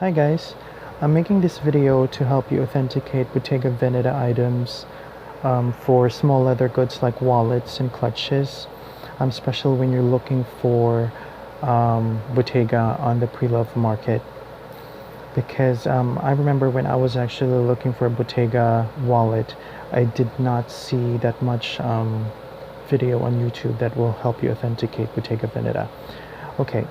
Hi guys, I'm making this video to help you authenticate Bottega Veneta items for small leather goods like wallets and clutches, especially when you're looking for Bottega on the pre-loved market. Because I remember when I was actually looking for a Bottega wallet, I did not see that much video on YouTube that will help you authenticate Bottega Veneta. Okay,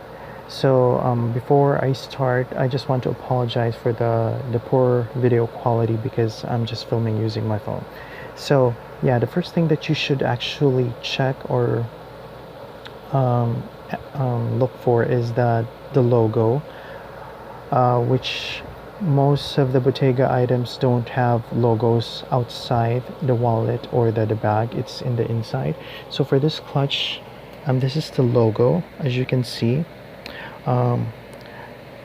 so before I start, I just want to apologize for the poor video quality because I'm just filming using my phone. So yeah, the first thing that you should actually check or look for is the logo, which most of the Bottega items don't have logos outside the wallet or the bag. It's in the inside. So for this clutch, this is the logo, as you can see.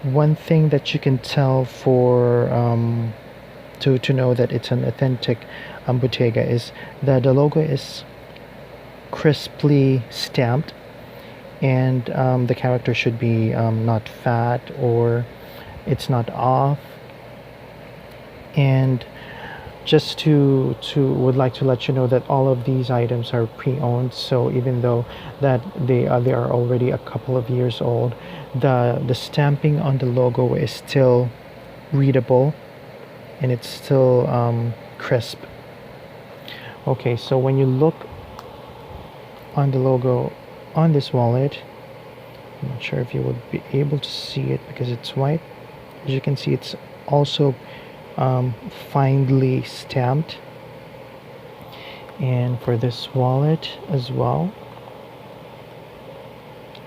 One thing that you can tell for to know that it's an authentic Bottega is that the logo is crisply stamped, and the character should be not fat or it's not off. And just to would like to let you know that all of these items are pre-owned, so even though that they are already a couple of years old, the stamping on the logo is still readable and it's still crisp. Okay, so when you look on the logo on this wallet, I'm not sure if you would be able to see it because it's white. As you can see, it's also finely stamped. And for this wallet as well,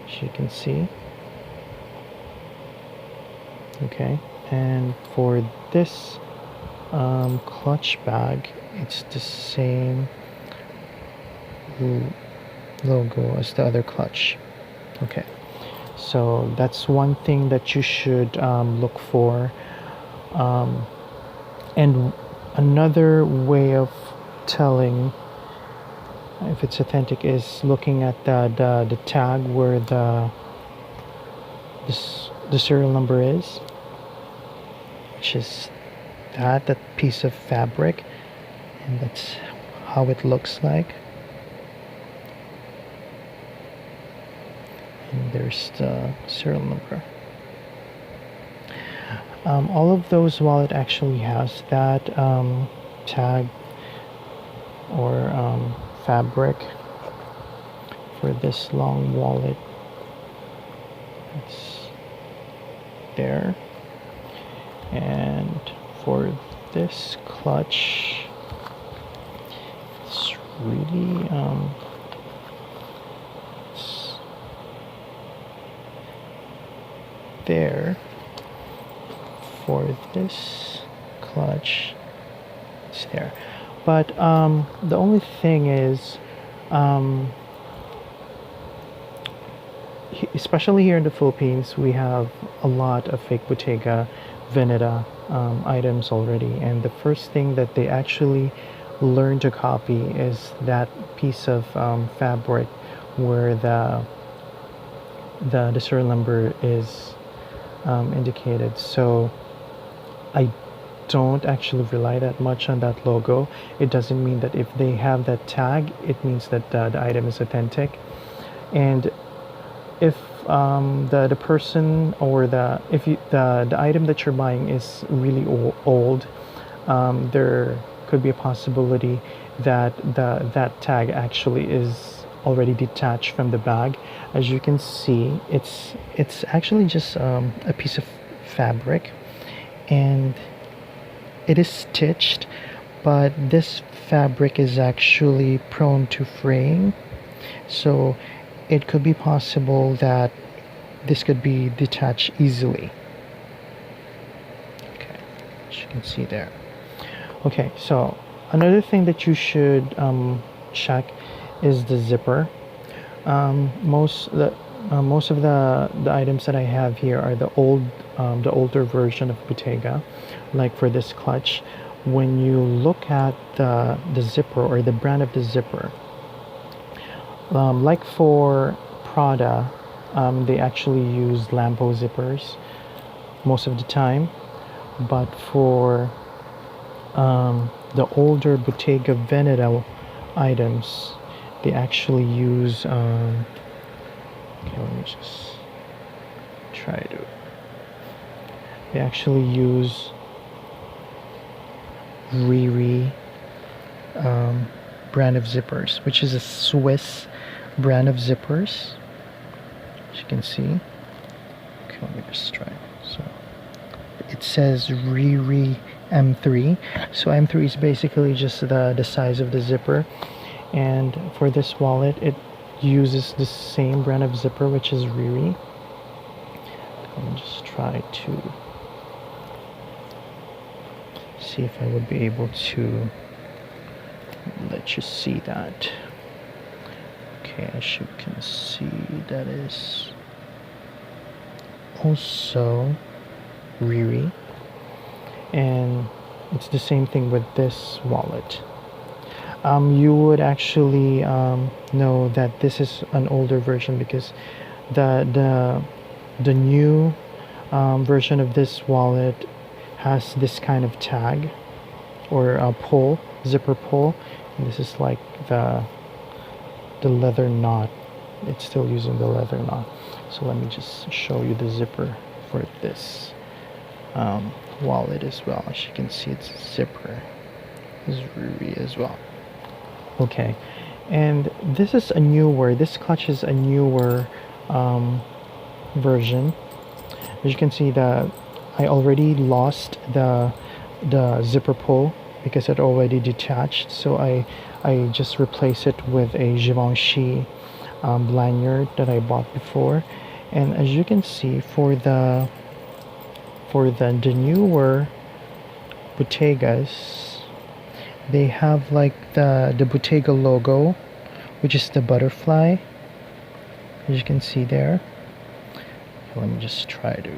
as you can see. Okay, and for this clutch bag, it's the same logo as the other clutch. Okay, so that's one thing that you should look for. And another way of telling if it's authentic is looking at the tag where the serial number is, which is that piece of fabric, and that's how it looks like. And there's the serial number. All of those wallet actually has that tag or fabric. For this long wallet, it's there, and for this clutch, it's really it's there. For this clutch, it's there, but the only thing is, especially here in the Philippines, we have a lot of fake Bottega Veneta items already, and the first thing that they actually learn to copy is that piece of fabric where the serial number is indicated. So I don't actually rely that much on that logo. It doesn't mean that if they have that tag, it means that the item is authentic. And if the person or the item that you're buying is really old, there could be a possibility that that tag actually is already detached from the bag. As you can see, it's actually just a piece of fabric, and it is stitched, but this fabric is actually prone to fraying, so it could be possible that this could be detached easily. Okay, as you can see there. Okay, so another thing that you should check is the zipper. Most of the items that I have here are the older version of Bottega. Like for this clutch, when you look at the zipper or the brand of the zipper, like for Prada, they actually use Lampo zippers. most of the time. But for the older Bottega Veneta items, they actually use okay, let me just try to they actually use Riri brand of zippers, which is a Swiss brand of zippers, as you can see. Okay, let me just try it. So it says Riri M3. So M3 is basically just the size of the zipper, and for this wallet it uses the same brand of zipper, which is Riri. Let me just try to see if I would be able to let you see that. Okay, as you can see, that is also Riri, and it's the same thing with this wallet. You would actually know that this is an older version because the new version of this wallet has this kind of tag or a pull, zipper pull, and this is like the leather knot. It's still using the leather knot. So let me just show you the zipper for this wallet as well. As you can see, it's a zipper. This is Riri as well. Okay, and this is a newer, this clutch is a newer version. As you can see, that I already lost the zipper pull because it already detached, so I just replaced it with a Givenchy lanyard that I bought before. And as you can see, for the newer Bottegas, they have like the Bottega logo, which is the butterfly, as you can see there. Let me just try to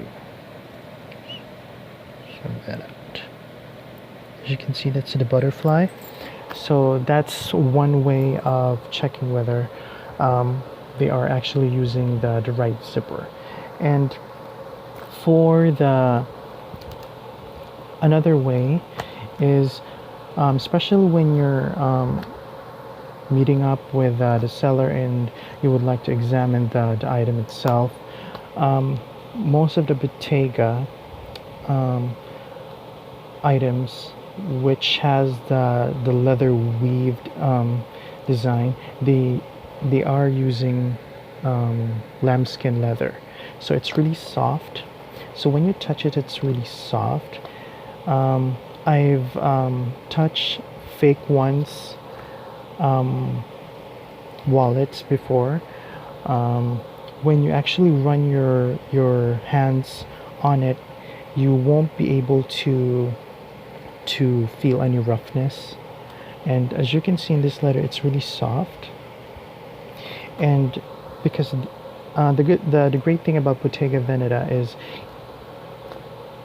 show that out. As you can see, that's the butterfly. So that's one way of checking whether they are actually using the right zipper. And for the another way is especially when you're meeting up with the seller and you would like to examine the item itself. Most of the Bottega items which has the leather weaved design, they are using lambskin leather, so it's really soft. So when you touch it, it's really soft. I've touched fake ones wallets before. When you actually run your hands on it, you won't be able to feel any roughness. And as you can see in this leather, it's really soft. And because the great thing about Bottega Veneta is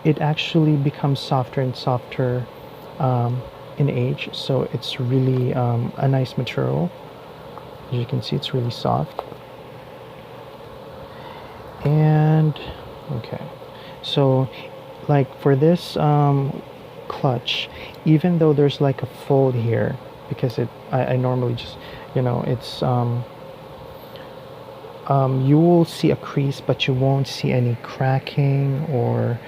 it actually becomes softer and softer in age, so it's really a nice material. As you can see, it's really soft. And okay, so like for this clutch, even though there's like a fold here, because I normally just, it's you will see a crease, but you won't see any cracking or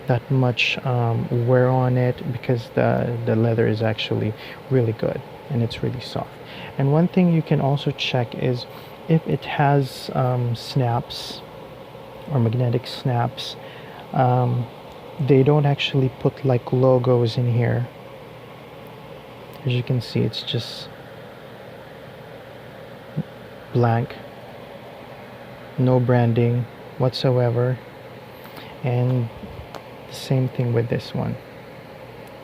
that much wear on it, because the leather is actually really good and it's really soft. And one thing you can also check is if it has snaps or magnetic snaps. They don't actually put like logos in here. As you can see, it's just blank, no branding whatsoever. And the same thing with this one,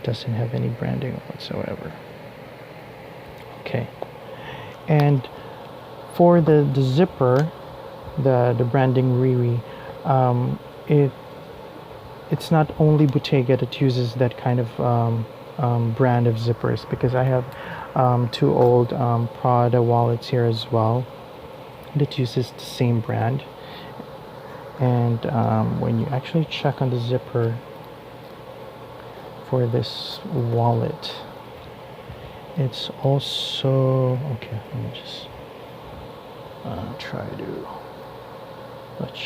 doesn't have any branding whatsoever. Okay, and for the zipper, the branding Riri, it's not only Bottega that uses that kind of brand of zippers, because I have two old Prada wallets here as well that uses the same brand. And when you actually check on the zipper for this wallet, it's also okay. Let me just try to let's.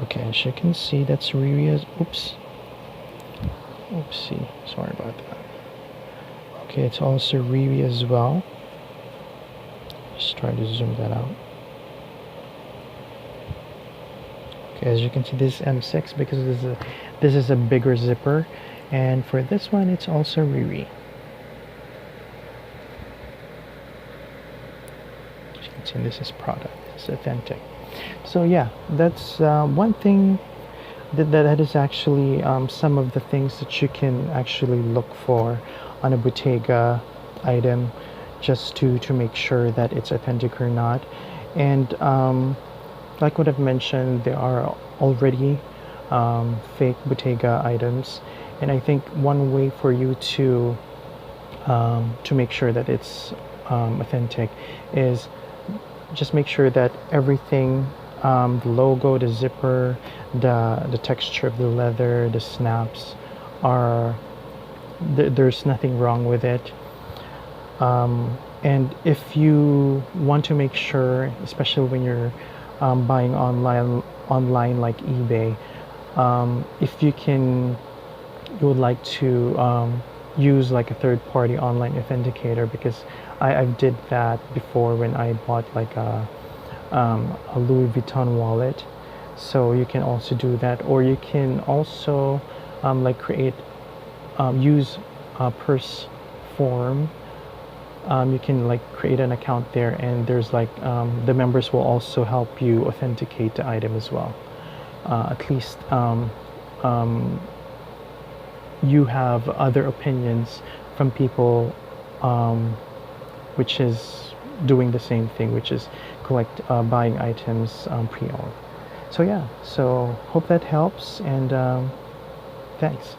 Okay, as you can see, that's Riria's. Oops. Oopsie. Sorry about that. Okay, it's also Riri as well. Just try to zoom that out. Okay, as you can see, this is M6 because this is a bigger zipper, and for this one, it's also Riri. As you can see, this is product. It's authentic. So yeah, that's one thing that is actually some of the things that you can actually look for on a Bottega item, just to make sure that it's authentic or not. And like what I've mentioned, there are already fake Bottega items, and I think one way for you to make sure that it's authentic is just make sure that everything, the logo, the zipper, the texture of the leather, the snaps are there's nothing wrong with it. And if you want to make sure, especially when you're buying online like eBay, if you would like to use like a third-party online authenticator, because I did that before when I bought like a Louis Vuitton wallet. So you can also do that, or you can also like use a purse form. You can like create an account there, and there's like the members will also help you authenticate the item as well. At least you have other opinions from people which is doing the same thing, which is buying items pre-owned. So yeah, so hope that helps, and thanks.